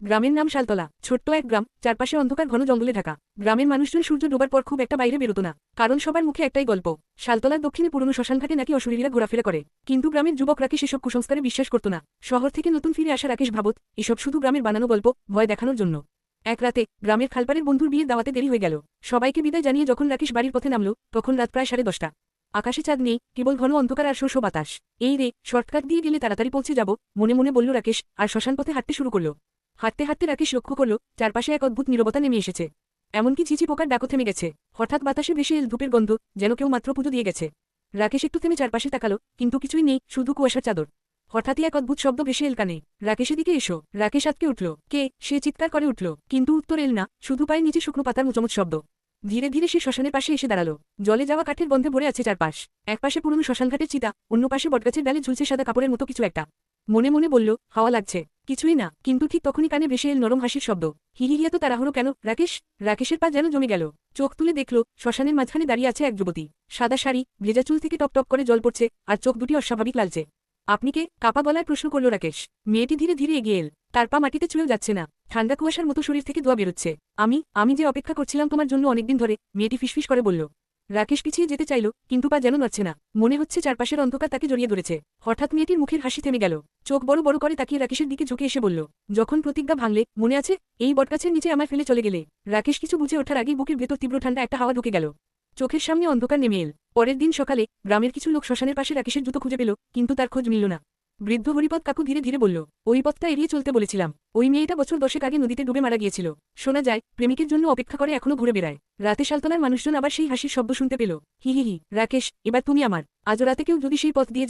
গ্রামের নাম শালতলা, ছোট্ট এক গ্রাম, চারপাশে অন্ধকার ঘন জঙ্গলে ঢাকা। গ্রামের মানুষজন সূর্য ডোবার পর খুব একটা বাইরে বেরোতো না, কারণ সবার মুখে একটাই গল্প, শালতলার দক্ষিণে পুরনো শ্মশানঘাটে নাকি অশরীরীরা ঘোরাফেরা করে। কিন্তু গ্রামের যুবক রাকেশ এসব কুসংস্কারে বিশ্বাস করত না। শহর থেকে নতুন ফিরে আসা রাকেশ ভাবত এসব শুধু গ্রামের বানানো গল্প, ভয় দেখানোর জন্য। এক রাতে গ্রামের খালপাড়ের বন্ধুর বিয়ের দাওয়াতে দেরি হয়ে গেল। সবাইকে বিদায় জানিয়ে যখন রাকেশ বাড়ির পথে নামল, তখন রাত প্রায় 10:30। আকাশে চাঁদ নেই, কেবল ঘন অন্ধকার আর শোষো বাতাস। এই রে, শর্টকাট দিয়ে গেলে তাড়াতাড়ি পৌঁছে যাব, মনে মনে বলল রাকেশ, আর শ্মশান পথে হাঁটতে শুরু করল। হাঁটতে হাঁটতে রাকেশ লক্ষ্য করল চারপাশে এক অদ্ভুত নীরবতা নেমে এসেছে। এমনকি ঝিঝি পোকার ডাকও থেমে গেছে। হঠাৎ বাতাসে ভেসে এল ধূপের গন্ধ, যেন কেউ মাত্র পুজো দিয়ে গেছে। রাকেশ একটু থেমে চারপাশে তাকালো, কিন্তু কিছুই নেই, শুধু কুয়াশার চাদর। হঠাৎই এক অদ্ভুত শব্দ ভেসে এল কানে, রাকেশের দিকে এসো। রাকেশ আটকে উঠল, কে? সে চিৎকার করে উঠল, কিন্তু উত্তর এল না, শুধু পায়ে নিচে শুকনো পাতার মুচমুচ শব্দ। ধীরে ধীরে সে শ্মশানের পাশে এসে দাঁড়ালো। জলে যাওয়া কাঠের গন্ধে ভরে আছে চারপাশ। একপাশে পুরনো শ্মশানঘাটের চিতা, অন্য পাশে বটগাছের ডালে ঝুলছে সাদা কাপড়ের মতো কিছু একটা। মনে মনে বলল, হাওয়া লাগছে। কিছুই না, কিন্তু ঠিক তখনই কানে ভেসে এল নরম হাসির শব্দ। হিহিহিয়া তো তাড়াহুড়ো কেন রাকেশ? রাকেশের পা যেন জমে গেল। চোখ তুলে দেখল শ্মশানের মাঝখানে দাঁড়িয়ে আছে এক যুবতী। সাদা শাড়ি, ভেজা চুল থেকে টপ টপ করে জল পড়ছে, আর চোখ দুটি অস্বাভাবিক লালচে। আপনি কে? কাপা গলায় প্রশ্ন করল রাকেশ। মেয়েটি ধীরে ধীরে এগিয়ে এল। তার পা মাটিতে ছুঁয়েও যাচ্ছে না, ঠান্ডা কুয়াশার মতো শরীর থেকে ধোঁয়া বেরোচ্ছে। আমি যে অপেক্ষা করছিলাম তোমার জন্য অনেকদিন ধরে, মেয়েটি ফিসফিস করে বলল। রাকেশ পিছিয়ে যেতে চাইল, কিন্তু পা যেন নড়ছে না। মনে হচ্ছে চারপাশের অন্ধকার তাকে জড়িয়ে ধরেছে। হঠাৎ মেয়েটির মুখের হাসি থেমে গেল। চোখ বড় বড় করে তাকিয়ে রাকেশের দিকে ঝুঁকে এসে বলল, যখন প্রতিজ্ঞা ভাঙলে, মনে আছে? এই বটগাছের নিচে আমায় ফেলে চলে গেলে। রাকেশ কিছু বুঝে ওঠার আগেই বুকের ভেতর তীব্র ঠান্ডা একটা হাওয়া ঢুকে গেল। চোখের সামনে অন্ধকার নেমে এল। পরের দিন সকালে গ্রামের কিছু লোক শ্মশানের পাশে রাকেশের জুতো খুঁজে পেল, কিন্তু তার খোঁজ মিলল না। বৃদ্ধ হরিপদ কাকু ধীরে ধীরে বলল, ওই পথটা এড়িয়ে চলতে বলেছিলাম। ওই মেয়েটা বছর 10 আগে নদীতে ডুবে মারা গিয়েছিল। শোনা যায় প্রেমিকের জন্য অপেক্ষা করে এখনো ঘুরে বেড়ায়। রাতে শালতলার মানুষজন আবার সেই হাসির শব্দ শুনতে পেল। হি হি হি, রাকেশ, এবার তুমি আমার। আজও রাতে কেউ যদি সেই পথ দিয়ে